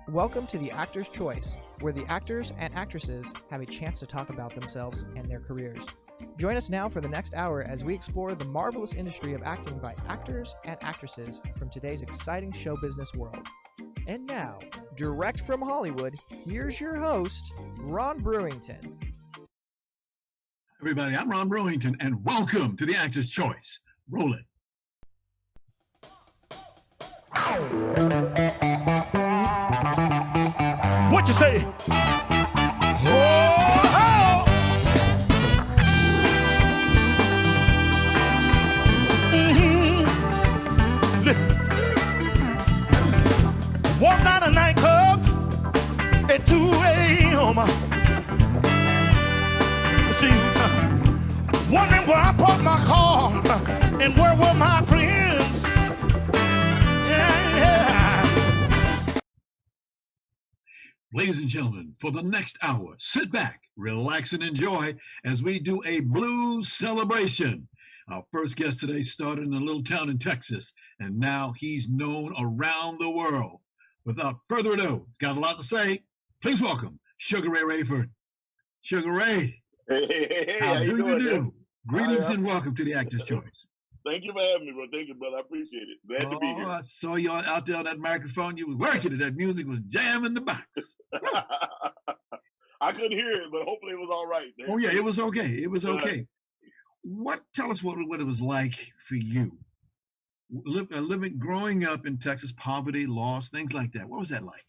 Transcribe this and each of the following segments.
Welcome to The Actor's Choice, where the actors and actresses have a chance to talk about themselves and their careers. Join us now for the next hour as we explore the marvelous industry of acting by actors and actresses from today's exciting show business world. And now, direct from Hollywood, here's your host, Ron Brewington. Everybody, I'm Ron Brewington, and welcome to The Actor's Choice. Roll it. What you say? Oh! Mm-hmm. Listen. Walked out a nightclub at 2 a.m. See, wondering where I parked my car and where were my friends. Ladies and gentlemen, for the next hour, sit back, relax, and enjoy as we do a blues celebration. Our first guest today started in a little town in Texas, and now he's known around the world. Without further ado, got a lot to say. Please welcome Sugaray Rayford. Sugaray. Hey, how do you do? Man? Greetings and welcome to The Actor's Choice. Thank you for having me, bro. Thank you, brother. I appreciate it. Glad to be here. I saw you out there on that microphone. You were working it. That music was jamming the box. I couldn't hear it, but hopefully it was all right. Man. Oh, yeah, it was okay. It was okay. Tell us what it was like for you, growing up in Texas, poverty, loss, things like that. What was that like?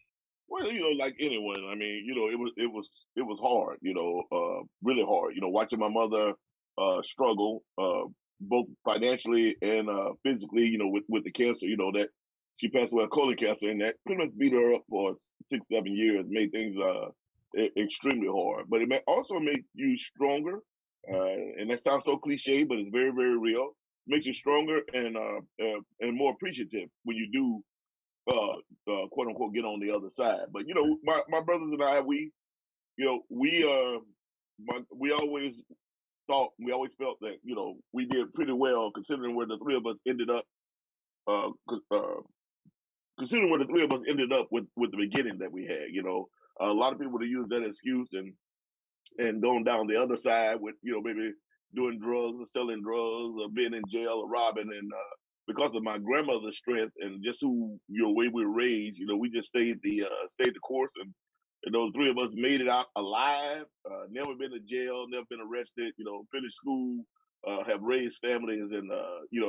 Well, like anyone, I mean, it was hard, really hard. Watching my mother struggle, both financially and physically, with the cancer, that she passed away of colon cancer, and that pretty much beat her up for 6-7 years, made things extremely hard. But it also made you stronger, and that sounds so cliche, but it's very, very real. It makes you stronger and more appreciative when you do, quote unquote, get on the other side. But my brothers and I, we always felt that we did pretty well considering where the three of us ended up. Considering where the three of us ended up with the beginning that we had, a lot of people would use that excuse and going down the other side with maybe doing drugs or selling drugs or being in jail or robbing, and because of my grandmother's strength and just who way we were raised, we just stayed the course, and those three of us made it out alive. Never been to jail, never been arrested. Finished school, have raised families, and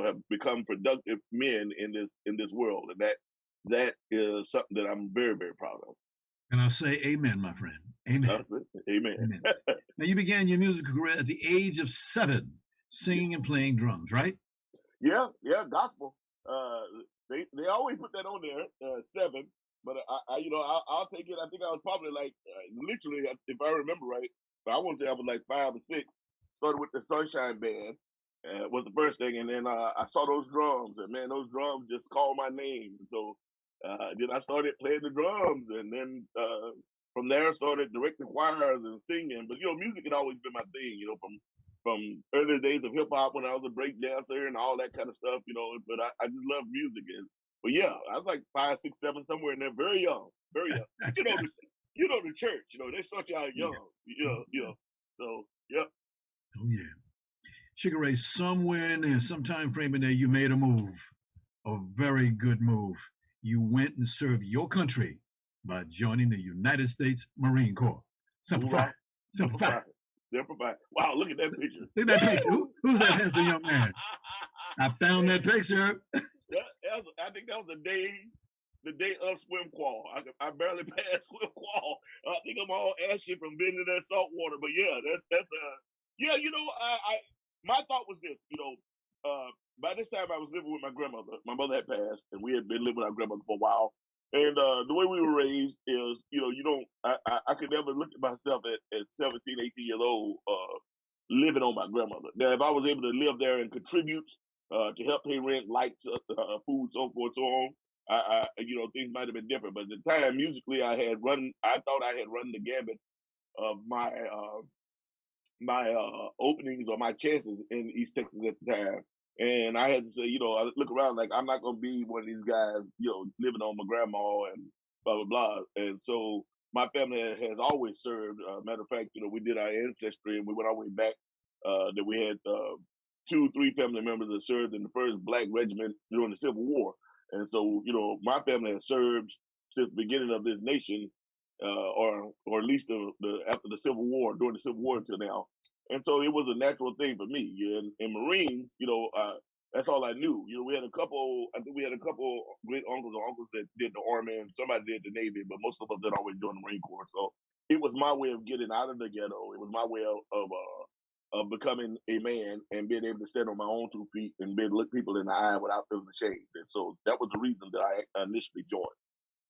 have become productive men in this world, and that is something that I'm very, very proud of. And I'll say amen, my friend. Amen. Amen. Amen. Now, you began your musical career at the age of 7, singing and playing drums, right? Yeah, gospel. They always put that on there, 7. But I'll take it. I think I was probably like literally, if I remember right, but I want to say I was like 5 or 6. Started with the Sunshine Band, was the first thing, and then I saw those drums, and man, those drums just called my name. So then I started playing the drums, and then from there I started directing choirs and singing. But music had always been my thing. From early days of hip hop when I was a break dancer and all that kind of stuff. But I just love music. But yeah, I was like 5, 6, 7, somewhere in there, very young, very young. But the church, they start you out young, So yeah. Oh yeah. Sugaray, somewhere in there, some time frame in there, you made a move, a very good move. You went and served your country by joining the United States Marine Corps. Simple fact. Simple fact. Wow, look at that picture. Look at that picture. Who's that handsome young man? I found that picture. I think that was the day of swim qual. I barely passed swim qual. I think I'm all ashy from being in that salt water. But yeah, my thought was this. By this time I was living with my grandmother. My mother had passed, and we had been living with our grandmother for a while. And the way we were raised is, I could never look at myself at 17, 18 years old living on my grandmother. Now, if I was able to live there and contribute to help pay rent, lights, food, so forth, so on, things might have been different. But at the time, musically, I thought I had run the gambit of my openings or my chances in East Texas at the time. And I had to say, I look around like I'm not going to be one of these guys, living on my grandma and blah blah blah. And so my family has always served. Matter of fact, we did our ancestry and we went all the way back. That we had 3 family members that served in the first Black regiment during the Civil War. And so, my family has served since the beginning of this nation, or at least after the Civil War, during the Civil War until now. And so it was a natural thing for me. And Marines, that's all I knew. We had a couple. I think we had a couple great uncles or uncles that did the Army, and somebody did the Navy, but most of us did always join the Marine Corps. So it was my way of getting out of the ghetto. It was my way of becoming a man and being able to stand on my own 2 feet and be able to look people in the eye without feeling ashamed. And so that was the reason that I initially joined.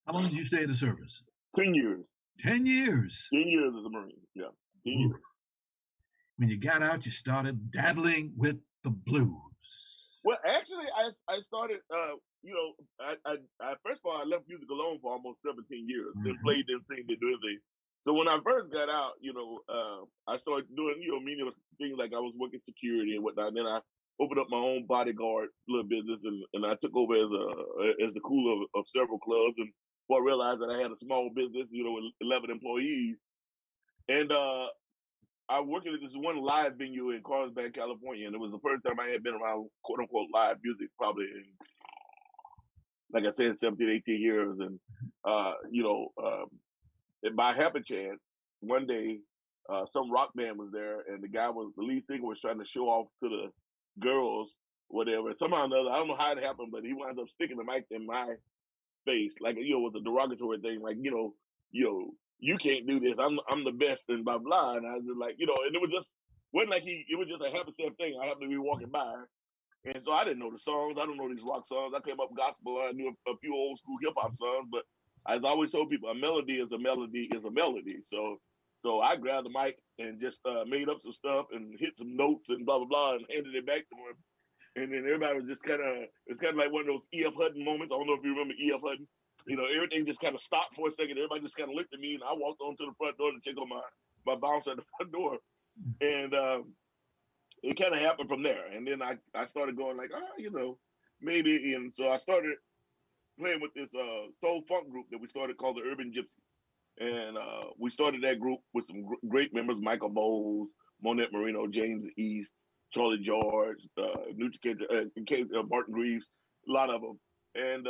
How long did you stay in the service? 10 years. 10 years. 10 years as a Marine. Yeah, 10 years. When you got out, you started dabbling with the blues. Well, actually, I started. I first of all, I left music alone for almost 17 years. Then played, then sang, then do everything. So when I first got out, I started doing, many things like I was working security and whatnot. And then I opened up my own bodyguard little business, and I took over as the cooler of several clubs. And before I realized that I had a small business, with 11 employees, and I worked at this one live venue in Carlsbad, California, and it was the first time I had been around quote unquote live music, probably in, like I said, 17, 18 years. And by happen chance, one day, some rock band was there, and the lead singer was trying to show off to the girls, whatever. Somehow or another, I don't know how it happened, but he wound up sticking the mic in my face, like, with a derogatory thing, like, you can't do this. I'm the best, and blah blah. And I was just like, and it wasn't like it was just a happen thing. I happened to be walking by, and so I didn't know the songs. I don't know these rock songs. I came up gospel. I knew a few old school hip hop songs, but as I always told people, a melody is a melody is a melody. So I grabbed the mic and just made up some stuff and hit some notes and blah blah blah and handed it back to him. And then everybody was just it's kind of like one of those E.F. Hutton moments. I don't know if you remember E.F. Hutton. Everything just kind of stopped for a second. Everybody just kind of looked at me, and I walked on to the front door to check on my bouncer at the front door. And it kind of happened from there. And then I started going like, maybe. And so I started playing with this soul funk group that we started called the Urban Gypsies. And we started that group with some great members, Michael Bowles, Monette Marino, James East, Charlie George, Martin Greaves, a lot of them. And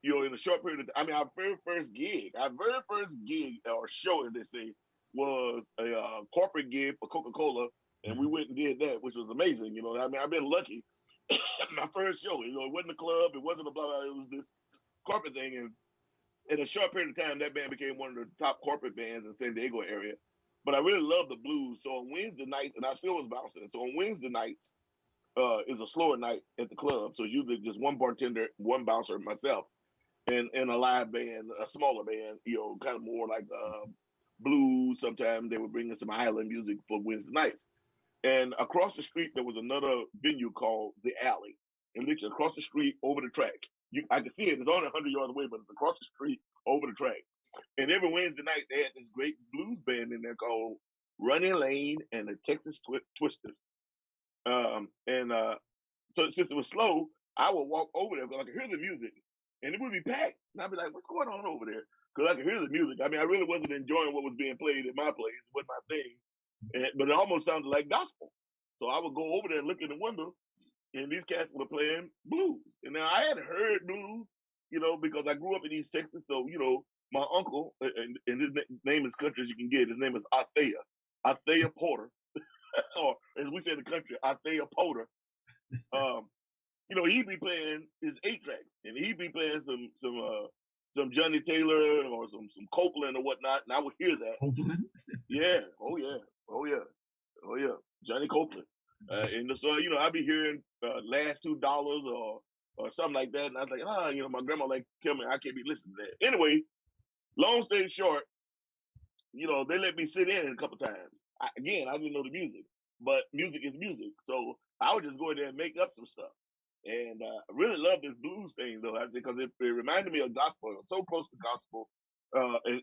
in a short period of time, our very first gig or show, as they say, was a corporate gig for Coca-Cola, and we went and did that, which was amazing. I've been lucky. My first show, it wasn't a club, it wasn't a blah blah, it was this corporate thing, and in a short period of time, that band became one of the top corporate bands in the San Diego area. But I really loved the blues, so on Wednesday nights, and I still was bouncing. So on Wednesday nights is a slower night at the club, so usually just one bartender, one bouncer, myself, and a live band, a smaller band, kind of more like blues. Sometimes they would bring in some island music for Wednesday nights. And across the street, there was another venue called The Alley. And literally across the street, over the track. I can see it. It's only 100 yards away, but it's across the street, over the track. And every Wednesday night, they had this great blues band in there called Running Lane and the Texas Twisters. So since it was slow, I would walk over there because I could hear the music. And it would be packed. And I'd be like, what's going on over there? Because I could hear the music. I really wasn't enjoying what was being played at my place. It wasn't my thing. But it almost sounded like gospel. So I would go over there and look in the window, and these cats were playing blues. And now I had heard blues, because I grew up in East Texas. So, my uncle, and his name is country as you can get, his name is Althea Porter, or as we say in the country, Althea Porter. He'd be playing his 8-track, and he'd be playing some Johnny Taylor or some Copeland or whatnot, and I would hear that. Copeland? Yeah. Oh yeah. Johnny Copeland. And so, I'd be hearing Last $2 or something like that. And I was like, my grandma tell me I can't be listening to that. Anyway, long story short, they let me sit in a couple times. I didn't know the music, but music is music. So I would just go in there and make up some stuff. And I really love this blues thing, though, because it reminded me of gospel. It was so close to gospel.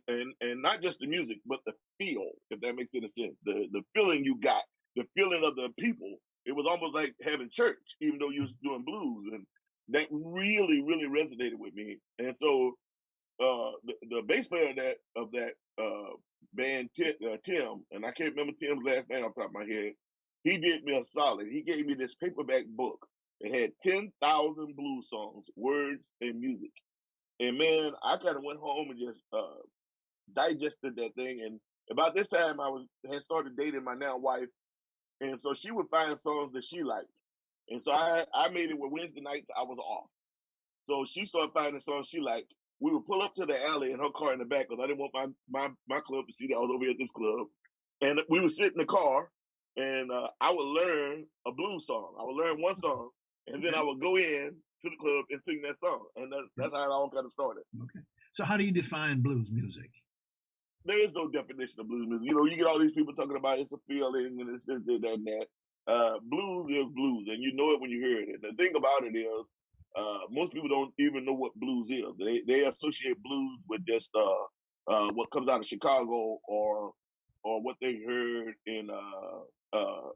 And not just the music, but the feel, if that makes any sense. The feeling you got, the feeling of the people. It was almost like having church, even though you was doing blues. And that really, really resonated with me. And so the bass player of that band, Tim, and I can't remember Tim's last name off the top of my head. He did me a solid. He gave me this paperback book. It had 10,000 blues songs, words, and music. And man, I kind of went home and just digested that thing. And about this time, had started dating my now wife, and so she would find songs that she liked. And so I made it where Wednesday nights I was off. So she started finding songs she liked. We would pull up to the alley in her car in the back because I didn't want my club to see that I was over here at this club. And we would sit in the car, and I would learn a blues song. I would learn one song, and then I would go in to the club and sing that song. And that's how it all kind of started. Okay. So how do you define blues music? There is no definition of blues music. You know, you get all these people talking about it's a feeling and it's this, that, and that. Blues is blues, and you know it when you hear it. And the thing about it is, most people don't even know what blues is. They associate blues with just what comes out of Chicago or what they heard in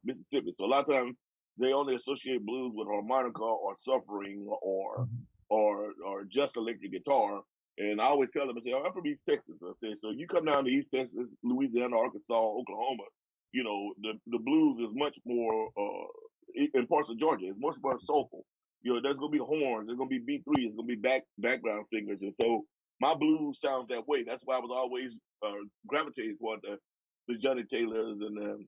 Mississippi. So a lot of times they only associate blues with harmonica or suffering or just electric guitar. And I always tell them, I say, I'm from East Texas. I say, so you come down to East Texas, Louisiana, Arkansas, Oklahoma, you know, the blues is much more, in parts of Georgia, it's much more soulful. You know, there's going to be horns, there's going to be B3, there's going to be background singers. And so my blues sounds that way. That's why I was always gravitating toward the Johnny Taylors and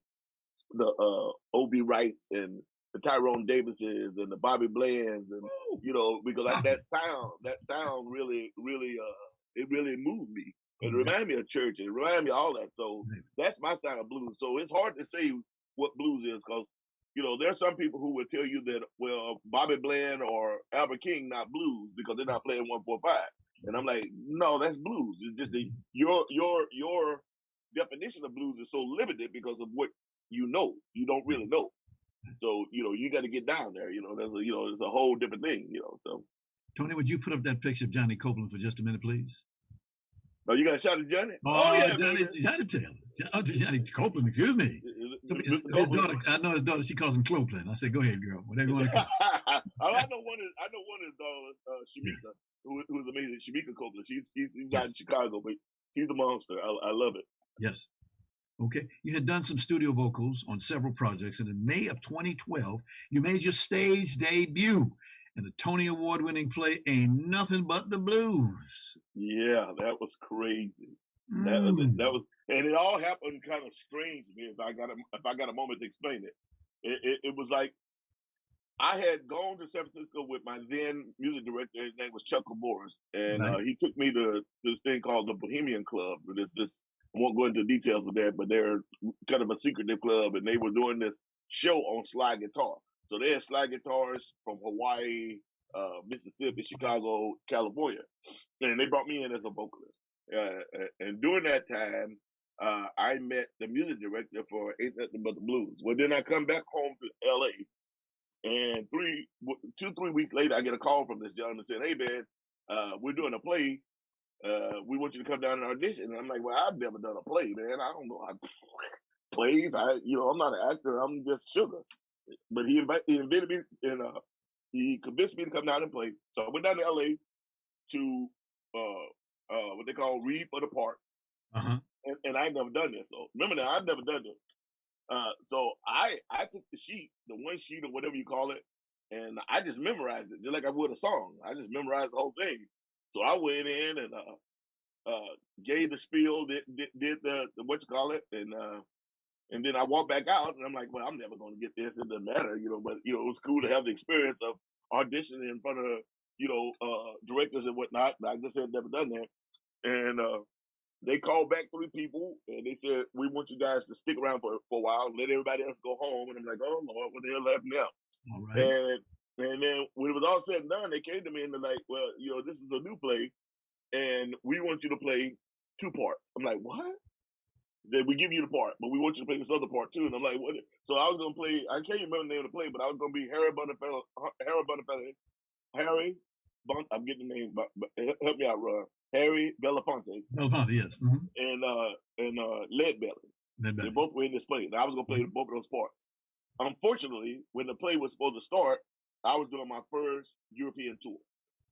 the O.B. Wrights and the Tyrone Davises and the Bobby Blands, and you know, because like that sound really it really moved me. It reminded me of church. It reminded me of all that. So that's my style of blues. So it's hard to say what blues is because, you know, there's some people who would tell you that, well, Bobby Bland or Albert King not blues because they're not playing 1-4-5. And I'm like, no, that's blues. It's just your definition of blues is so limited because of what you know. You don't really know. So, you know, you got to get down there. You know, there's a whole different thing. You know, so. Tony, would you put up that picture of Johnny Copeland for just a minute, please? Oh, you got a shot at Johnny? Oh yeah, Johnny Taylor. Johnny Copeland, excuse me. His daughter, I know his daughter. She calls him Copeland. I said, "Go ahead, girl. Whatever you want to call." I know one of his daughters, Shamika, who's amazing. Shamika Copeland. She's out in Chicago, but she's a monster. I love it. Yes. Okay. You had done some studio vocals on several projects, and in May of 2012, you made your stage debut in the Tony Award-winning play "Ain't Nothing But the Blues." Yeah, that was crazy. That was, and it all happened kind of strange to me. If I got a moment to explain it, it was like I had gone to San Francisco with my then music director. His name was Chuck Morris, and he took me to this thing called the Bohemian Club. This I won't go into details of that, but they're kind of a secretive club, and they were doing this show on slide guitar. So they had slide guitars from Hawaii, Mississippi, Chicago, California, and they brought me in as a vocalist. And during that time, I met the music director for Ain't Nothing But the Blues. Well, then I come back home to L.A., and 2-3 weeks later, I get a call from this gentleman saying, "Hey, man, we're doing a play. We want you to come down and audition." And I'm like, "Well, I've never done a play, man. I don't know how plays. I'm not an actor. I'm just sugar." But he invited me, and he convinced me to come down and play. So I went down to L.A. to what they call read for the part. And I ain't never done this. So remember now, I've never done this. So I took the sheet, the one sheet or whatever you call it, and I just memorized it, just like I would a song. I just memorized the whole thing. So I went in and gave the spiel, did the what you call it, and then I walked back out, and I'm like, well, I'm never going to get this. It doesn't matter, But it was cool to have the experience of auditioning in front of directors and whatnot. But I just had never done that, and they called back 3 people, and they said, "We want you guys to stick around for a while, let everybody else go home." And I'm like, "Oh Lord, what the hell happened now?" All right. And then when it was all said and done, they came to me and they're like, "Well, this is a new play, and we want you to play 2 parts." I'm like, "What?" Then we give you the part, but we want you to play this other part too. And I'm like, "What?" So I was gonna play. I can't remember the name of the play, but I was gonna be Harry I'm getting the name, but help me out, Ron. Harry Belafonte. Belafonte, yes. And Leadbelly. They both were in this play. And I was gonna play both of those parts. Unfortunately, when the play was supposed to start, I was doing my first European tour.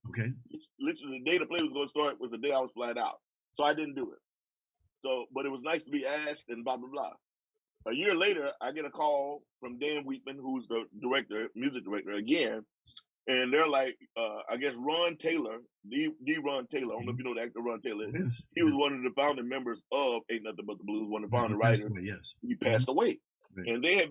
Okay. Literally, the day the play was going to start was the day I was flying out. So I didn't do it. So, but it was nice to be asked and blah, blah, blah. A year later, I get a call from Dan Wheatman, who's the director, music director again. And they're like, I guess Ron Taylor, D. Ron Taylor, I don't know if you know the actor Ron Taylor. Yes. He was one of the founding members of Ain't Nothing But the Blues, one of the founding writers. Yes. He passed away. Right. And they had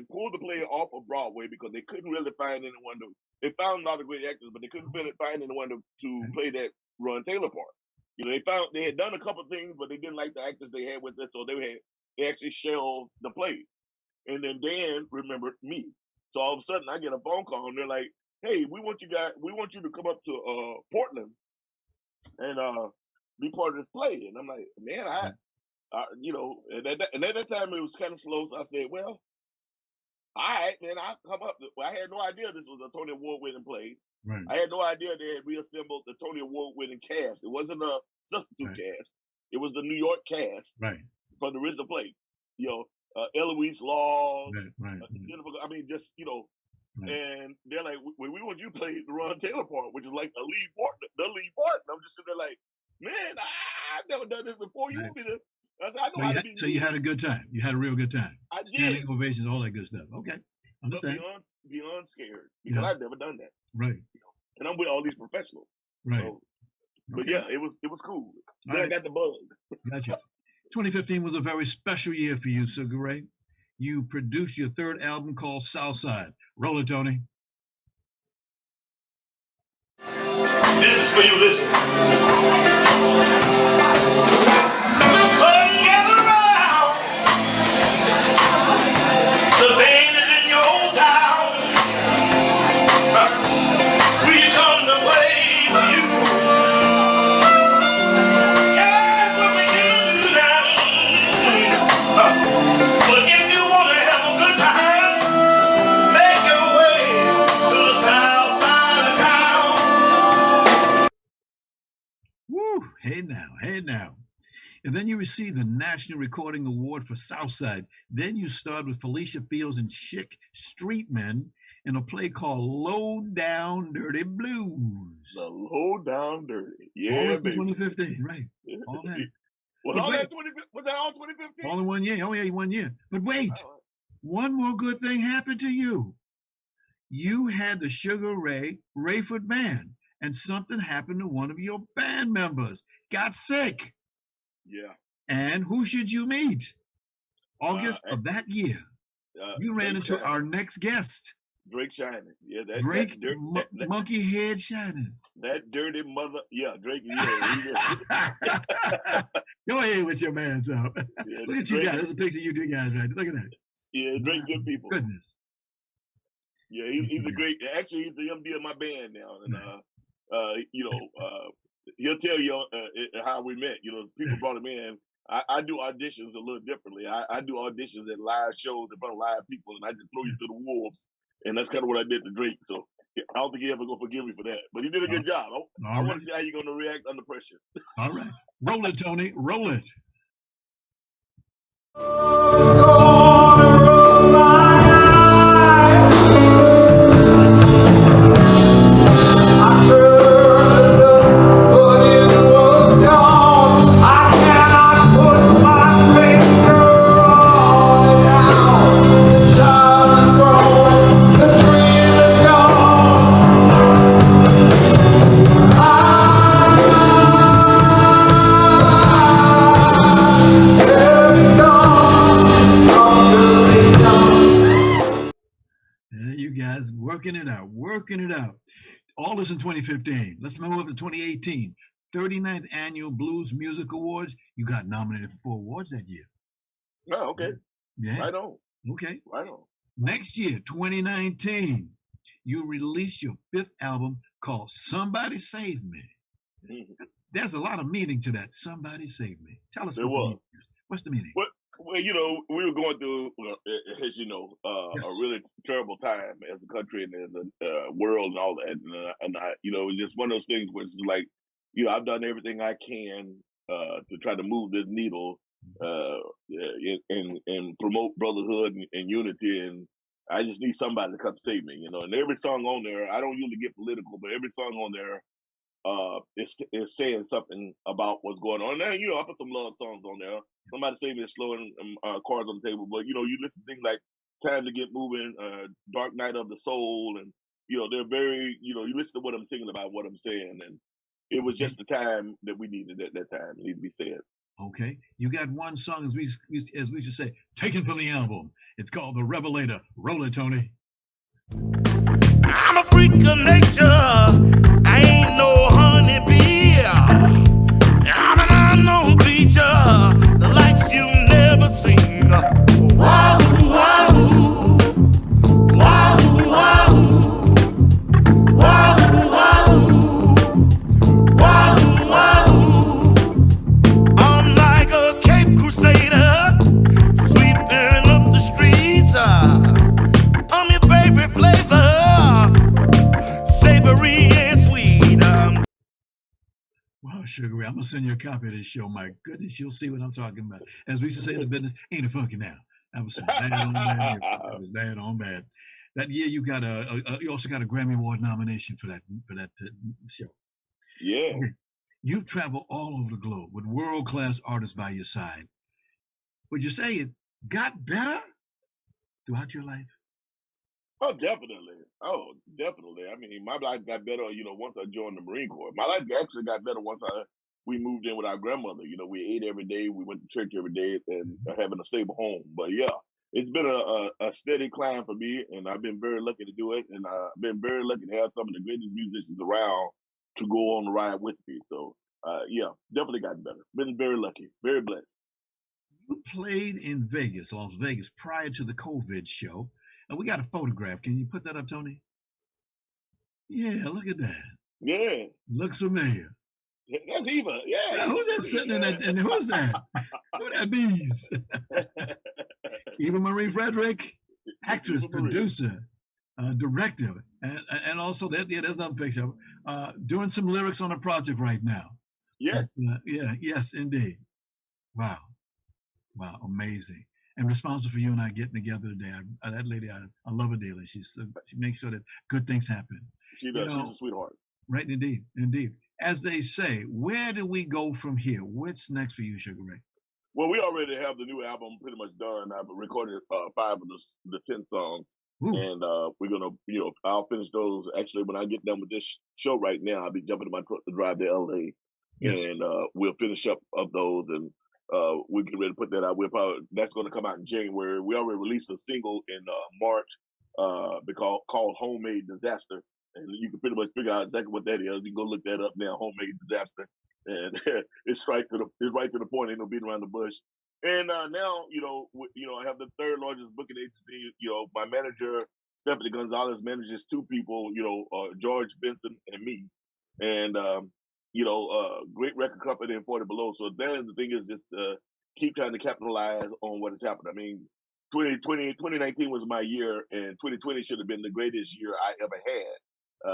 pulled the play off of Broadway because they couldn't really find anyone they found a lot of great actors, but they couldn't find anyone to play that Ron Taylor part. You know, they had done a couple of things, but they didn't like the actors they had with it, so they actually shelved the play. And then Dan remembered me. So all of a sudden I get a phone call and they're like, hey, we want you to come up to Portland and be part of this play. And I'm like, man, you know, and at that time it was kind of slow. So I said, well, all right, man, I'll come up. I had no idea this was a Tony Award winning play. Right. I had no idea they had reassembled the Tony Award winning cast. It wasn't a substitute cast. It was the New York cast from the original play. You know, Eloise Law, Jennifer, I mean, just, you know, and they're like, we want you to play the Ron Taylor part, which is like the lead part. And I'm just sitting there like, man, I've never done this before. You want me to? I said, I know how to be. So you had a good time. You had a real good time. I did. Standing ovations, all that good stuff. Okay. Understand. But beyond scared because I've never done that. Right. You know? And I'm with all these professionals. Right. So, but yeah, it was cool. Then I got the bug. Gotcha. 2015 was a very special year for you, Sugaray. You produced your third album called Southside. Roll it, Tony. This is for you, listen. Gather around. The band is in your old town. We come to play for you. Yeah, what we can do now. But if you want to have a good time, make your way to the south side of town. Woo! Hey now. And then you received the National Recording Award for Southside. Then you starred with Felicia Fields and Chic Streetmen in a play called Low Down Dirty Blues. The Low Down Dirty. Yeah, all this baby. In 2015, right. All that. Was that all 2015? All in 1 year. Oh, yeah, 1 year. But wait, one more good thing happened to you. You had the Sugaray Rayford band, and something happened to one of your band members. Got sick. Yeah. And who should you meet? August of that year. You ran into our next guest. Drake Shining. Yeah, Drake Munkihaid Shining. That dirty mother. Yeah, Drake. Yeah. Go ahead with your man self. Yeah, look at you guys. There's a picture of you two guys right. Look at that. Yeah, Drake good people. Goodness. Yeah, he's a great. Actually, he's the MD of my band now, and you know, he'll tell you how we met. You know, people brought him in. I do auditions a little differently. I do auditions at live shows in front of live people, and I just throw you to the wolves. And that's kind of what I did to Drake. So I don't think he ever gonna forgive me for that. But he did a good job. I want to see how you're gonna react under pressure. All right, roll it, Tony. Roll it. Working it out. All this in 2015. Let's move up to 2018. 39th Annual Blues Music Awards. You got nominated for 4 awards that year. Oh, okay. Yeah. Right on. Okay. Right on. Next year, 2019, you released your 5th album called Somebody Save Me. Mm-hmm. There's a lot of meaning to that. Somebody Save Me. Tell us what's the meaning? Well, you know, we were going through, as you know, a really terrible time as a country and as a world and all that. And I, you know, it's just one of those things where it's like, you know, I've done everything I can to try to move this needle and promote brotherhood and unity. I just need somebody to come save me, you know. And every song on there, I don't usually get political, but every song on there is saying something about what's going on. Now, you know, I put some love songs on there. Somebody Save Me is slowing cards on the table, but you know, you listen to things like Time to Get Moving, Dark Night of the Soul, and you know, they're very, you know, you listen to what I'm singing about, what I'm saying, and it was Okay. just the time that we needed at that time. It needed to be said. Okay. You got one song, as we should say, taken from the album. It's called The Revelator. Roll it, Tony. I'm a freak of nature. I ain't no honeybee. I'm an unknown creature. The likes you've never seen. Wahoo, wahoo. Wahoo, wahoo. Wahoo, wahoo. Wahoo, wahoo. I'm like a Cape Crusader, sweeping up the streets. I'm your favorite flavor, savory and sweet. Wow, Sugar Ray, I'm gonna send you a copy of this show. My goodness, you'll see what I'm talking about. As we used to say in the business, ain't it funky now? That was bad on bad. That was bad on bad. That year, you got you also got a Grammy Award nomination for that show. Yeah. Okay. You've traveled all over the globe with world-class artists by your side. Would you say it got better throughout your life? Oh, definitely. Oh, definitely. I mean, my life got better, you know, once I joined the Marine Corps. My life actually got better once we moved in with our grandmother. You know, we ate every day, we went to church every day, and having a stable home. But yeah, it's been a steady climb for me, and I've been very lucky to do it, and I've been very lucky to have some of the greatest musicians around to go on the ride with me. So, yeah, definitely gotten better. Been very lucky, very blessed. You played in Vegas, Las Vegas, prior to the COVID show. And we got a photograph. Can you put that up, Tony? Yeah, look at that. Yeah, Looks familiar. that's Eva. Yeah, Now, who's that sitting in that? And who's that? Who that bees? Eva Marie Frederick, actress, Eva Marie. producer, director, and also that. Yeah, there's another picture. Doing some lyrics on a project right now. Yes. Yeah. Yes, indeed. Wow. Wow. Amazing. And responsible for you and I getting together today. That lady, I love her dearly. She makes sure that good things happen. She does. She's a sweetheart. Right, indeed, indeed. As they say, where do we go from here? What's next for you, Sugar Ray? Well, we already have the new album pretty much done. I've recorded 5 of the 10 songs, Ooh. and we're gonna, you know, I'll finish those. Actually, when I get done with this show right now, I'll be jumping in my truck to drive to LA, Yes. and we'll finish up of those, and we're getting ready to put that out. That's going to come out in January. We already released a single in March, called "Homemade Disaster." And you can pretty much figure out exactly what that is. You can go look that up now, Homemade Disaster. And it's right to the point, ain't no beating around the bush. And now, I have the third largest booking agency. You know, my manager, Stephanie Gonzalez, manages 2 people, George Benson and me. And, great record company in 40 Below. So then the thing is just keep trying to capitalize on what has happened. I mean, 2019 was my year, and 2020 should have been the greatest year I ever had.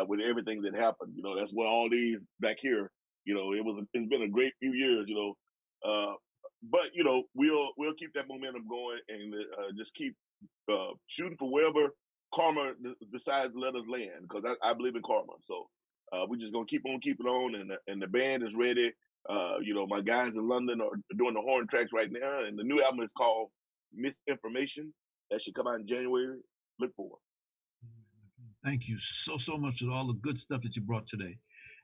With everything that happened, that's what all these back here, it's been a great few years, but we'll keep that momentum going and just keep shooting for wherever karma decides to let us land, because I believe in karma. So we're just gonna keep on keeping on, and the band is ready. My guys in London are doing the horn tracks right now, and the new album is called Misinformation. That should come out in January. Look for it. Thank you so much for all the good stuff that you brought today,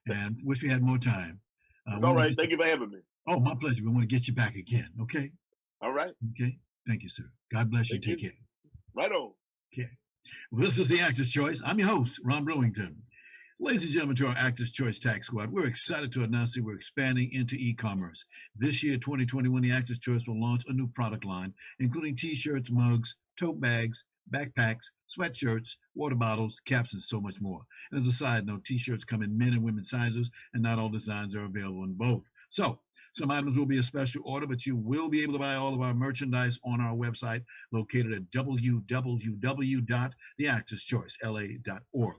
and wish we had more time. It's all right. Thank you for having me. Oh, my pleasure. We want to get you back again. Okay. All right. Okay. Thank you, sir. God bless you. Thank Take you. care. Right on. Okay. Well, this is the Actor's Choice. I'm your host, Ron Brewington. Ladies and gentlemen, to our Actor's Choice Tax Squad, we're excited to announce that we're expanding into e-commerce. This year, 2021, the Actor's Choice will launch a new product line, including t-shirts, mugs, tote bags, backpacks, sweatshirts, water bottles, caps, and so much more. And as a side note, t-shirts come in men and women sizes, and not all designs are available in both. So some items will be a special order, but you will be able to buy all of our merchandise on our website, located at www.theactorschoicela.org.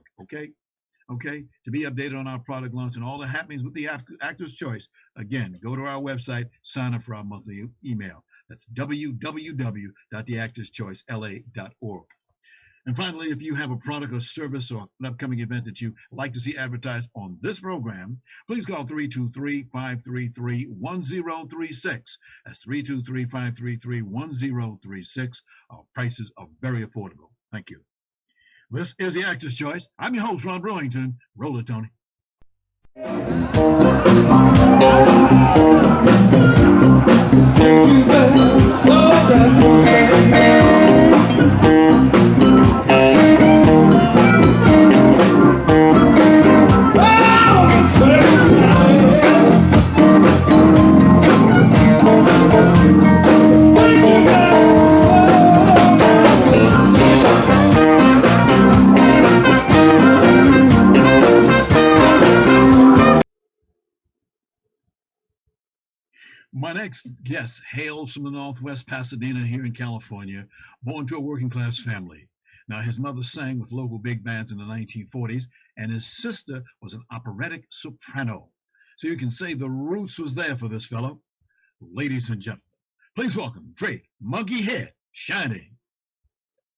Okay, to be updated on our product launch and all the happenings with the Actor's Choice, again, go to our website, sign up for our monthly email. That's www.theactorschoicela.org. And finally, if you have a product or service or an upcoming event that you like to see advertised on this program, please call 323-533-1036. That's 323-533-1036. Our prices are very affordable. Thank you. This is the Actor's Choice. I'm your host, Ron Brewington. Roll it, Tony. My next guest hails from the Northwest Pasadena here in California, born to a working class family. Now, his mother sang with local big bands in the 1940s, and his sister was an operatic soprano. So you can say the roots was there for this fellow. Ladies and gentlemen, please welcome Drake Munkihaid Shining.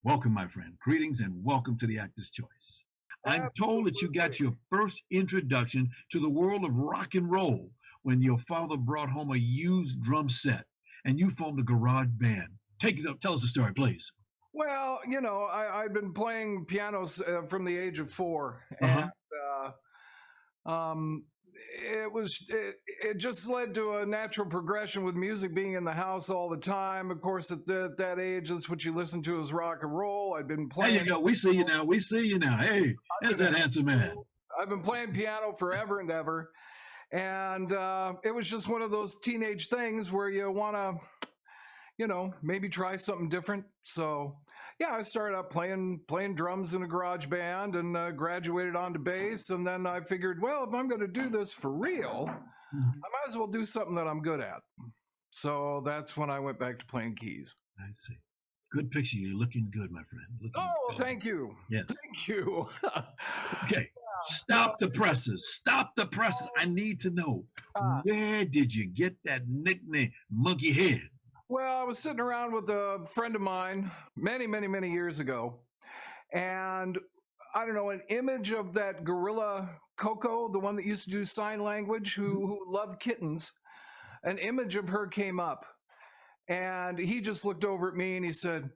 Welcome, my friend. Greetings and welcome to the Actor's Choice. I'm told that you got your first introduction to the world of rock and roll when your father brought home a used drum set and you formed a garage band. Tell us the story, please. Well, you know, I've been playing piano from the age of 4, Uh-huh. and it just led to a natural progression with music being in the house all the time. Of course, at that age, that's what you listen to is rock and roll. I've been playing. There you go. We see you now. We see you now. Hey, there's that handsome man. I've been playing piano forever and ever. And it was just one of those teenage things where you want to, you know, maybe try something different. So, yeah, I started out playing drums in a garage band and graduated onto bass. And then I figured, well, if I'm going to do this for real, I might as well do something that I'm good at. So that's when I went back to playing keys. I see. Good picture. You're looking good, my friend. Oh, thank you. Yes. Thank you. Okay. Stop the presses. Stop the presses. I need to know, where did you get that nickname, Munkihaid? Well, I was sitting around with a friend of mine many, many, many years ago. And I don't know, an image of that gorilla Coco, the one that used to do sign language, who loved kittens, an image of her came up. And he just looked over at me and he said,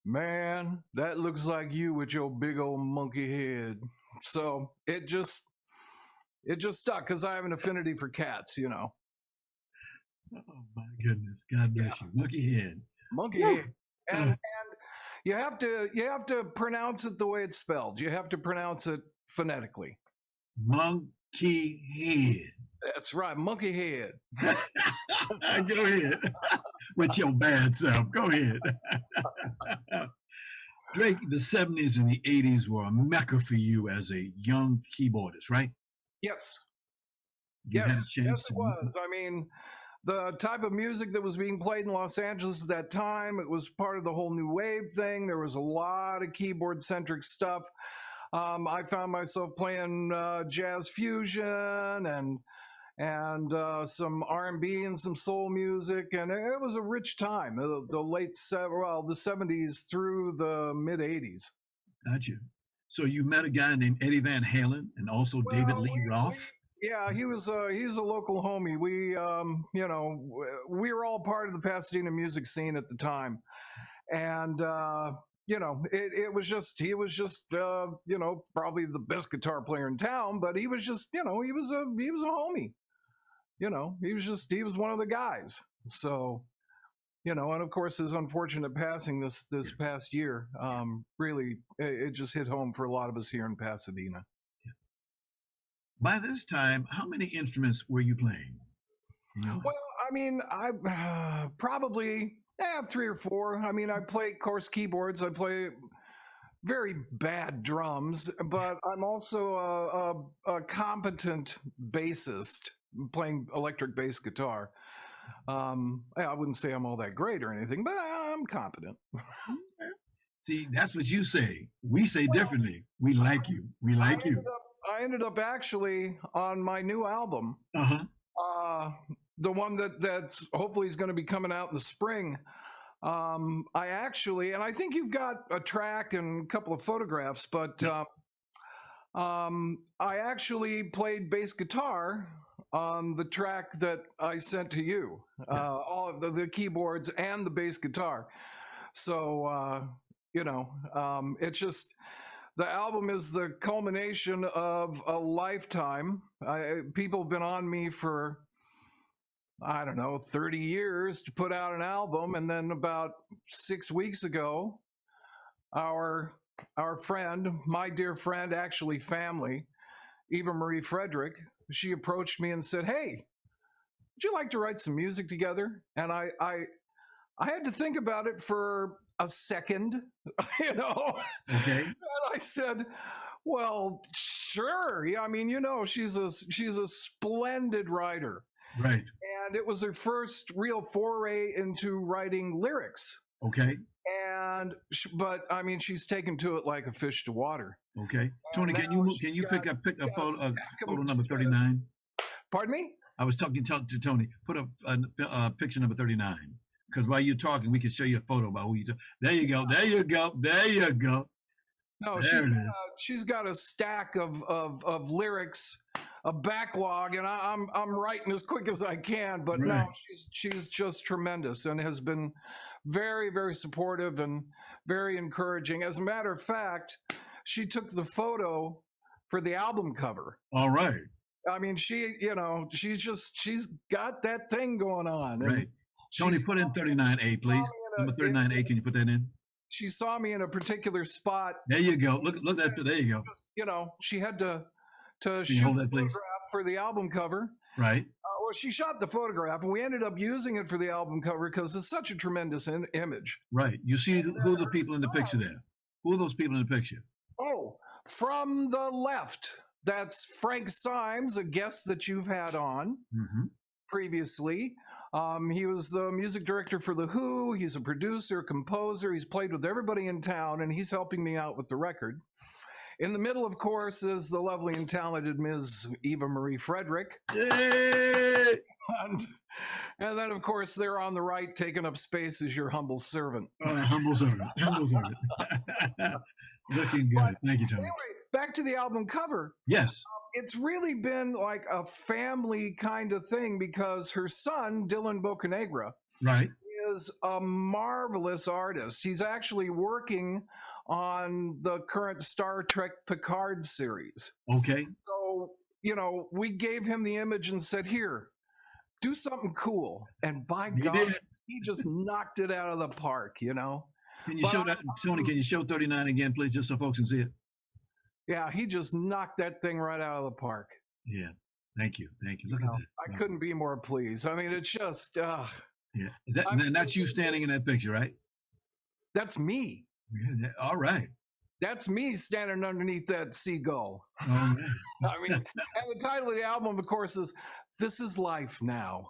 "Man, that looks like you with your big old monkey head." So it just stuck because I have an affinity for cats, you know. Oh my goodness. God bless you. Munkihaid. Munkihaid. And you have to pronounce it the way it's spelled. You have to pronounce it phonetically. Munkihaid. That's right, Munkihaid. Go ahead. With your bad self. Go ahead. Drake, the 70s and the 80s were a mecca for you as a young keyboardist, right? Yes. Yes, it was. I mean, the type of music that was being played in Los Angeles at that time, it was part of the whole new wave thing. There was a lot of keyboard-centric stuff. I found myself playing jazz fusion and some R&B and some soul music, and it was a rich time. The the 70s through the mid 80s. Gotcha. So you met a guy named Eddie Van Halen and also David Lee Roth. Yeah, he was a local homie. We we were all part of the Pasadena music scene at the time, and it was just he was just probably the best guitar player in town, but he was just he was a homie. He was one of the guys. So, and of course his unfortunate passing this past year, really, it just hit home for a lot of us here in Pasadena. By this time, how many instruments were you playing? Well, I mean, I probably 3 or 4. I mean, I play coarse keyboards. I play very bad drums, but I'm also a competent bassist playing electric bass guitar. I wouldn't say I'm all that great or anything, but I'm competent. See, that's what you say. We say differently. We like you. We like you. I ended up actually on my new album, the one that's hopefully is going to be coming out in the spring. I actually, and I think you've got a track and a couple of photographs, but I actually played bass guitar on the track that I sent to you, all of the keyboards and the bass guitar. So, it's just, the album is the culmination of a lifetime. People have been on me for, I don't know, 30 years to put out an album. And then about 6 weeks ago, our friend, my dear friend, actually family, Eva Marie Frederick, she approached me and said, "Hey, would you like to write some music together?" And I had to think about it for a second, Okay. And I said, "Well, sure. Yeah, I mean, she's a splendid writer." Right. And it was her first real foray into writing lyrics. Okay. And but I mean, she's taken to it like a fish to water. Okay. Tony, can you pick up photo number 39? Pardon me? I was talking to Tony. Put up picture number 39. Because while you're talking, we can show you a photo about who you talk. There you go. There you go. There you go. No, she's got a stack of lyrics, a backlog, and I'm writing as quick as I can. But Right. no, she's just tremendous and has been very, very supportive and very encouraging. As a matter of fact, she took the photo for the album cover. All right. I mean, she's got that thing going on. Right. Tony, put in 39A, please. Number 39A, can you put that in? She saw me in a particular spot. There you go. Look at there you go. She had to Can you shoot hold a that, please? photograph for the album cover. Right. Well, she shot the photograph, and we ended up using it for the album cover because it's such a tremendous image. Right. You see who are the people in the picture there? Who are those people in the picture? Oh, from the left, that's Frank Symes, a guest that you've had on previously. He was the music director for The Who. He's a producer, composer. He's played with everybody in town, and he's helping me out with the record. In the middle, of course, is the lovely and talented Ms. Eva Marie Frederick. Yay! And then, of course, there on the right, taking up space, is your humble servant. Humble servant. Humble servant. Looking good. Thank you, Tony. Anyway, back to the album cover. Yes. It's really been like a family kind of thing because her son, Dylan Bocanegra, Right. is a marvelous artist. He's actually working on the current Star Trek Picard series. Okay. So, we gave him the image and said, "Here, do something cool." And by God, he just knocked it out of the park, Can you show that, Tony? Can you show 39 again, please, just so folks can see it? Yeah, he just knocked that thing right out of the park. Yeah. Thank you. Thank you. Look at that. I couldn't be more pleased. I mean, it's just, Yeah. And that's you standing in that picture, right? That's me. Yeah, all right. That's me standing underneath that seagull. All right. I mean, and the title of the album, of course, is "This Is Life Now."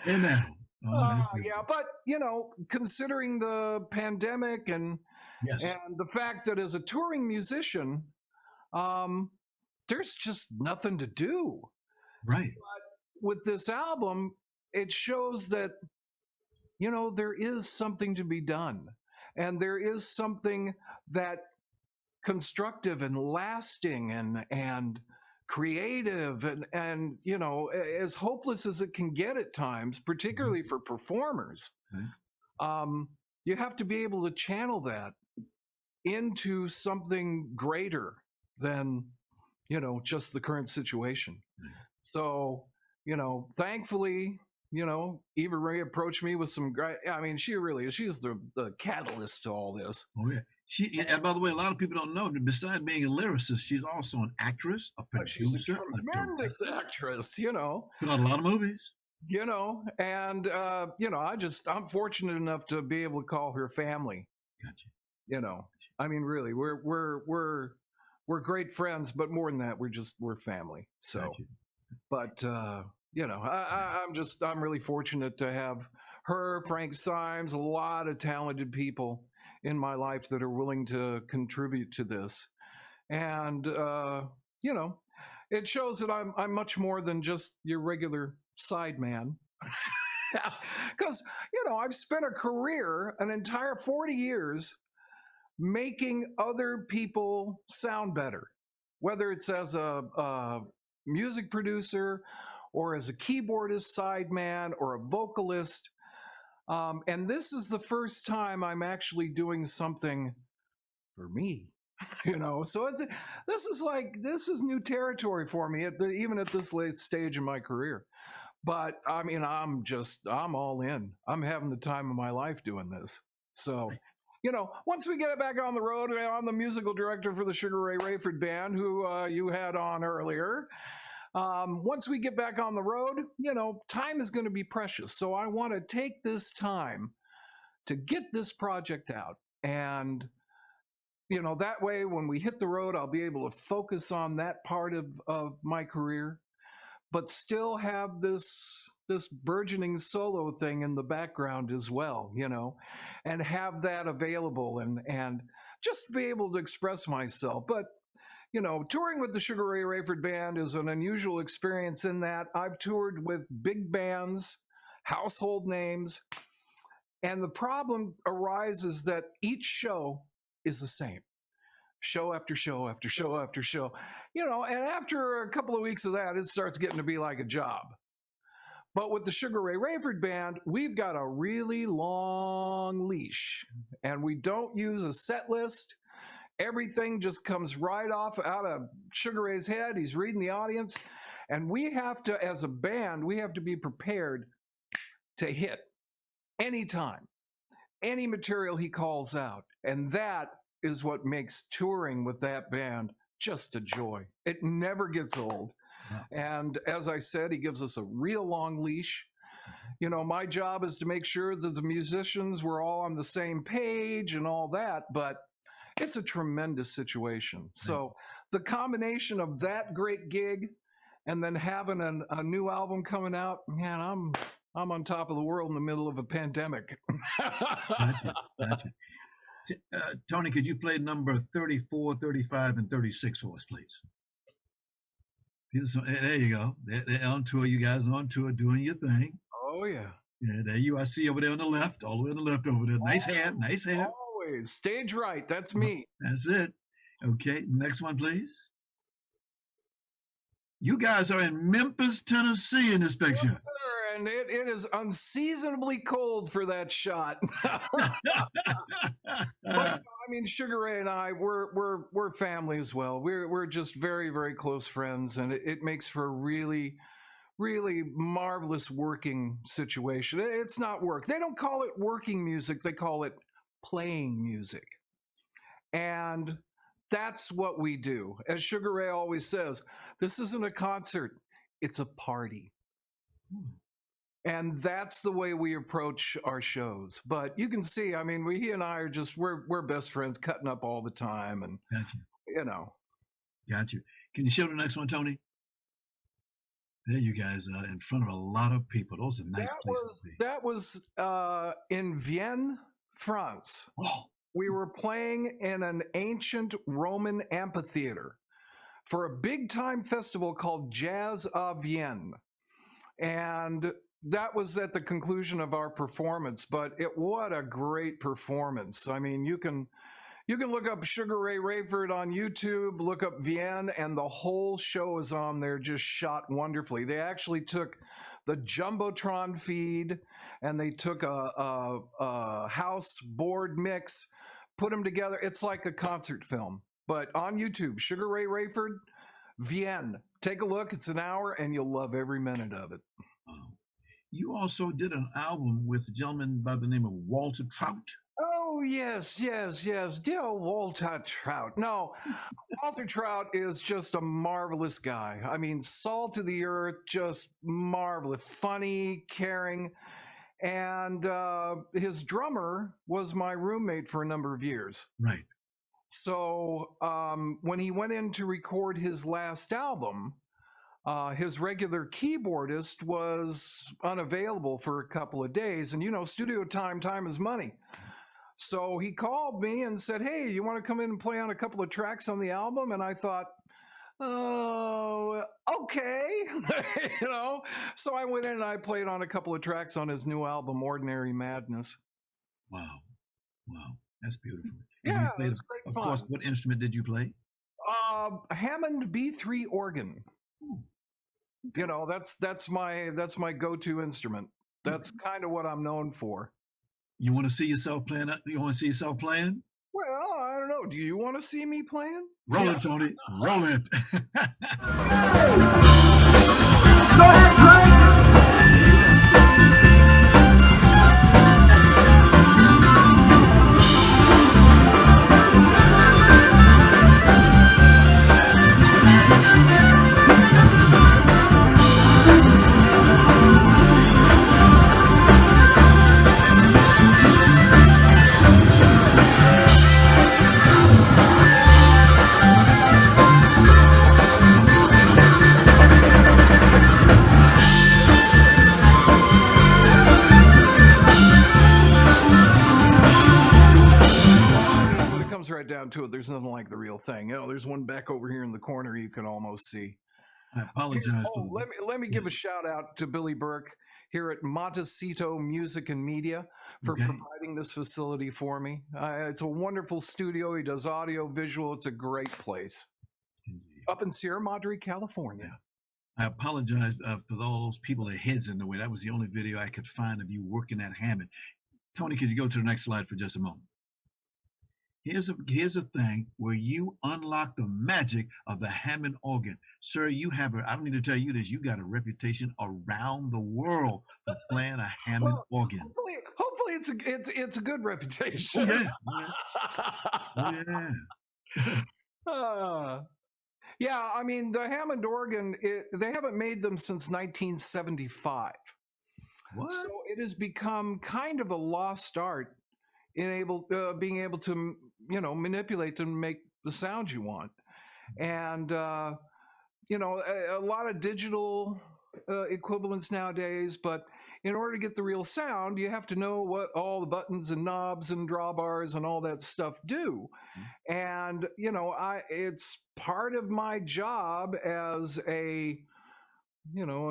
Amen. Yeah, but considering the pandemic and the fact that as a touring musician, there's just nothing to do. Right. But with this album, it shows that there is something to be done, and there is something that constructive and lasting and creative and as hopeless as it can get at times, particularly for performers. You have to be able to channel that into something greater than just the current situation. So thankfully Eva Ray approached me with some great, I mean, she's the catalyst to all this. Oh yeah. And by the way, a lot of people don't know that besides being a lyricist, she's also an actress, a producer, She's a tremendous actress, Put out a lot of movies. And I'm fortunate enough to be able to call her family. Gotcha. I mean, really, we're great friends, but more than that, we're family. So, Gotcha. but I'm really fortunate to have her, Frank Symes, a lot of talented people in my life that are willing to contribute to this. And, it shows that I'm much more than just your regular sideman. Because, I've spent a career, an entire 40 years, making other people sound better, whether it's as a music producer or as a keyboardist, sideman, or a vocalist. And this is the first time I'm actually doing something for me. So this is new territory for me even at this late stage in my career. But I mean, I'm all in. I'm having the time of my life doing this. So, once we get it back on the road, I'm the musical director for the Sugaray Rayford band, who you had on earlier. Once we get back on the road, time is going to be precious. So I want to take this time to get this project out. And that way, when we hit the road, I'll be able to focus on that part of my career, but still have this burgeoning solo thing in the background as well, and have that available and just be able to express myself. But, touring with the Sugaray Rayford band is an unusual experience in that I've toured with big bands, household names, and the problem arises that each show is the same. Show after show after show after show, and after a couple of weeks of that, it starts getting to be like a job. But with the Sugaray Rayford band, we've got a really long leash, and we don't use a set list. Everything just comes right off out of Sugaray's head. He's reading the audience, and we have to, as a band, we have to be prepared to hit anytime, any material he calls out. And that is what makes touring with that band just a joy. It never gets old. Yeah. And as I said, he gives us a real long leash. My job is to make sure that the musicians were all on the same page and all that, but it's a tremendous situation. Right. So the combination of that great gig and then having a new album coming out, man, I'm on top of the world in the middle of a pandemic. Gotcha. Tony, could you play number 34, 35, and 36 for us, please? There you go. They're on tour. You guys are on tour doing your thing. Oh, yeah. Yeah, there you are. I see over there on the left, all the way on the left over there. Nice hair. Always. Stage right. That's me. That's it. Okay, next one, please. You guys are in Memphis, Tennessee in this picture. Yes, sir. And it is unseasonably cold for that shot. But I mean, Sugaray and I, we're family as well. We're just very, very close friends, and it makes for a really, really marvelous working situation. It's not work. They don't call it working music. They call it playing music. And that's what we do. As Sugaray always says, this isn't a concert. It's a party. And that's the way we approach our shows. But you can see, I mean, he and I are just, we're best friends, cutting up all the time. And, Gotcha. Got you. Can you show the next one, Tony? There you guys are in front of a lot of people. Those are nice places to be. That was in Vienne, France. Oh. We were playing in an ancient Roman amphitheater for a big time festival called Jazz à Vienne. And that was at the conclusion of our performance, but what a great performance. I mean, you can look up Sugaray Rayford on YouTube, look up Vienne, and the whole show is on there, just shot wonderfully. They actually took the Jumbotron feed and they took a house board mix, put them together. It's like a concert film, but on YouTube, Sugaray Rayford, Vienne. Take a look. It's an hour and you'll love every minute of it. You also did an album with a gentleman by the name of Walter Trout. Oh, yes. Dear Walter Trout. No, Walter Trout is just a marvelous guy. I mean, salt of the earth, just marvelous, funny, caring. And his drummer was my roommate for a number of years. Right. So when he went in to record his last album, his regular keyboardist was unavailable for a couple of days. And, studio time is money. So he called me and said, hey, you want to come in and play on a couple of tracks on the album? And I thought, Oh, okay. you know, so I went in and I played on a couple of tracks on his new album, Ordinary Madness. Wow. Wow. That's beautiful. And you Yeah, played, it's great of fun. course, what instrument did you play? Hammond B3 organ. Oh, okay. You know, that's my go-to instrument. That's kind of what I'm known for. You want to see yourself playing? You want to see yourself playing? Well, I don't know. Do you want to see me playing? Roll it, Tony. Roll it. When it comes right down to it, there's nothing like the real thing. You know, there's one back over here in the corner you can almost see. I apologize. Oh, let me give a shout out to Billy Burke here at Montecito Music and Media for Okay. providing this facility for me. It's a wonderful studio. He does audio, visual. It's a great place up in Sierra Madre, California. I apologize for all those people that heads in the way. That was the only video I could find of you working at Hammond. Tony, could you go to the next slide for just a moment? Here's a thing where you unlock the magic of the Hammond organ. Sir, you have I don't need to tell you this, you got a reputation around the world for playing a Hammond organ. Hopefully it's a good Oh, reputation. yeah. Oh, yeah. Yeah, I mean the Hammond organ. They haven't made them since 1975. What? So it has become kind of a lost art in being able to manipulate and make the sound you want, and a lot of digital equivalents nowadays. But in order to get the real sound, you have to know what all the buttons and knobs and drawbars and all that stuff do. And it's part of my job as an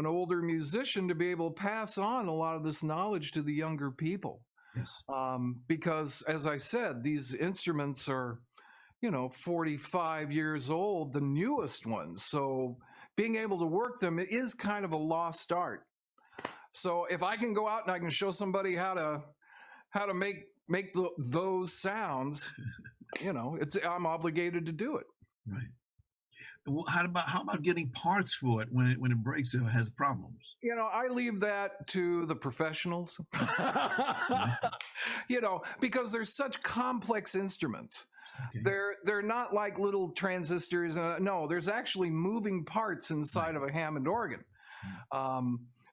older musician to be able to pass on a lot of this knowledge to the younger people. Yes. Because as I said, these instruments are 45 years old, the newest ones. So being able to work them is kind of a lost art. So if I can go out and I can show somebody how to make those sounds, I'm obligated to do it. Right. Well, how about getting parts for it when it breaks or has problems? I leave that to the professionals. Because they're such complex instruments. Okay. They're not like little transistors. No, there's actually moving parts inside of a Hammond organ.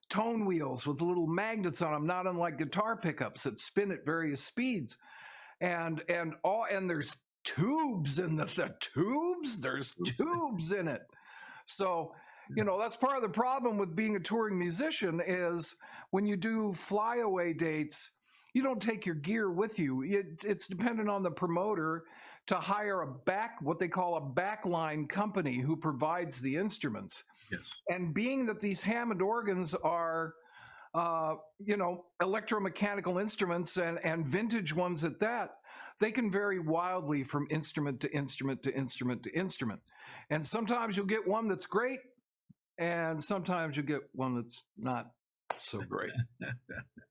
Tone wheels with little magnets on them, not unlike guitar pickups that spin at various speeds. And there's tubes in the tubes. There's tubes in it. So, that's part of the problem with being a touring musician is when you do flyaway dates, you don't take your gear with you. It's dependent on the promoter to hire what they call a backline company who provides the instruments. Yes. And being that these Hammond organs are, electromechanical instruments and vintage ones at that, they can vary wildly from instrument to instrument to instrument to instrument. And sometimes you'll get one that's great, and sometimes you'll get one that's not so great.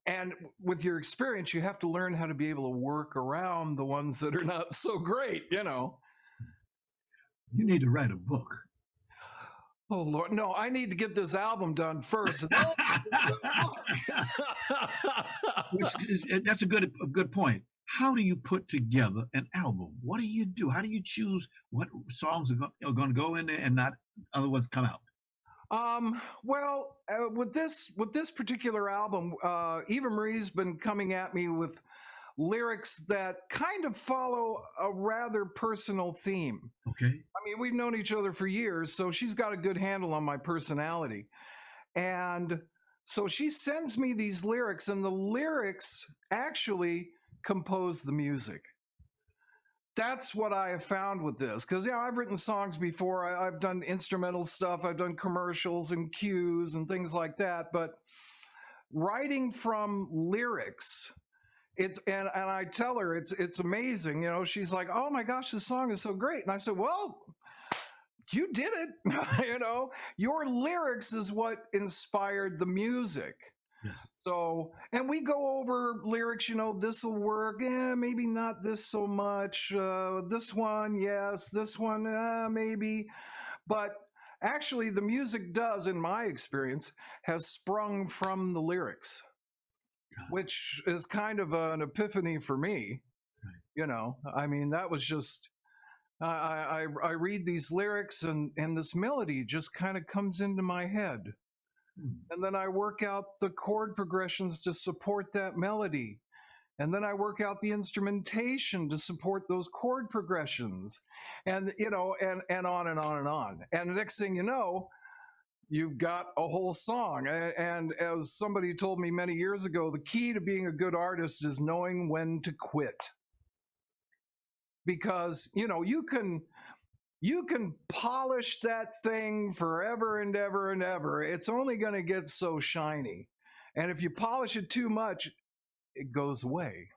And with your experience, you have to learn how to be able to work around the ones that are not so great, You need to write a book. Oh, Lord. No, I need to get this album done first. That's a good point. How do you put together an album? What do you do? How do you choose what songs are going to go in there and not other ones come out? With this particular album, Eva Marie's been coming at me with lyrics that kind of follow a rather personal theme. Okay. I mean, we've known each other for years, so she's got a good handle on my personality. And so she sends me these lyrics, and the lyrics actually compose the music. that's what I have found with this, because I've written songs before. I've done instrumental stuff. I've done commercials and cues and things like that. But writing from lyrics, and I tell her it's amazing. She's like, "Oh my gosh, this song is so great." And I said, "Well, you did it." Your lyrics is what inspired the music. Yes. So, and we go over lyrics, this will work. Maybe not this so much. This one, yes. This one, maybe. But actually, the music does, in my experience, has sprung from the lyrics, which is kind of an epiphany for me. Right. I mean, that was just, I read these lyrics and this melody just kind of comes into my head. And then I work out the chord progressions to support that melody. And then I work out the instrumentation to support those chord progressions. And, and on and on and on. And the next thing you know, you've got a whole song. And as somebody told me many years ago, the key to being a good artist is knowing when to quit. Because, you can polish that thing forever and ever and ever. It's only going to get so shiny. And if you polish it too much, it goes away.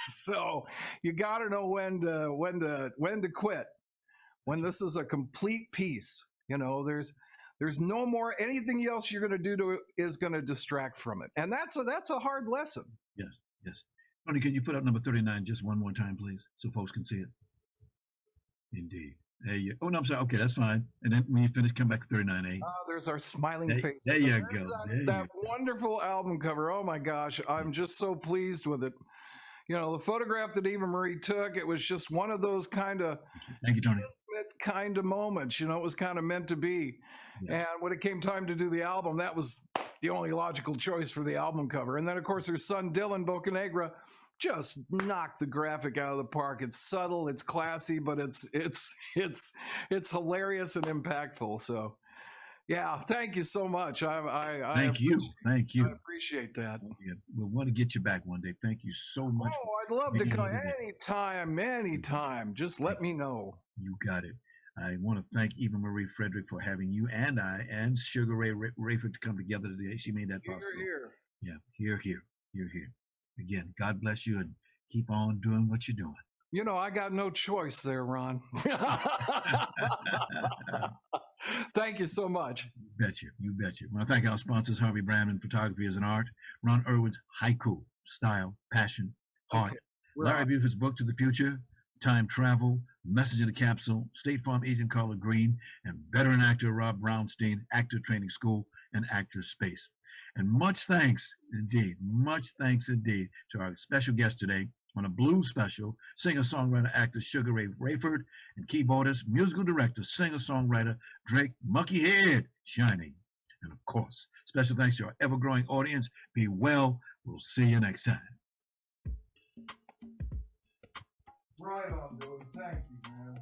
So you got to know when to quit. When this is a complete piece, there's no more anything else you're going to do is going to distract from it. And that's a hard lesson. Yes. Tony, can you put up number 39 just one more time, please, so folks can see it? Indeed. There you go. Oh, no, I'm sorry. Okay, that's fine. And then when you finish, come back to 39A. Oh, there's our smiling faces. There you go. That wonderful album cover. Oh, my gosh. I'm just so pleased with it. The photograph that Eva Marie took, it was just one of those kind of Thank you, Tony. intimate kind of moments. It was kind of meant to be. Yes. And when it came time to do the album, that was the only logical choice for the album cover. And then, of course, her son, Dylan Bocanegra, just knocked the graphic out of the park. It's subtle, it's classy, but it's hilarious and impactful. So, yeah, thank you so much. Thank you. I appreciate that. We'll want to get you back one day. Thank you so much. Oh, I'd love to come anytime. Just let me know. You got it. I want to thank Eva Marie Frederick for having you and I and Sugaray Rayford to come together today. She made that possible. Here. Yeah, here. Again, God bless you and keep on doing what you're doing. I got no choice there, Ron. Thank you so much. You betcha. I want to thank our sponsors, Harvey Brandman Photography as an Art, Ron Irwin's Haiku, Style, Passion, Heart, Larry Buford's Book to the Future, Time Travel, Message in a Capsule, State Farm agent Carla Green, and veteran actor Rob Brownstein, Actor Training School and Actor Space. And much thanks indeed to our special guest today on a blues special, singer-songwriter actor Sugaray Rayford, and keyboardist, musical director, singer-songwriter Drake Munkihaid Shining. And of course, special thanks to our ever-growing audience. Be well. We'll see you next time. Right on, dude. Thank you, man.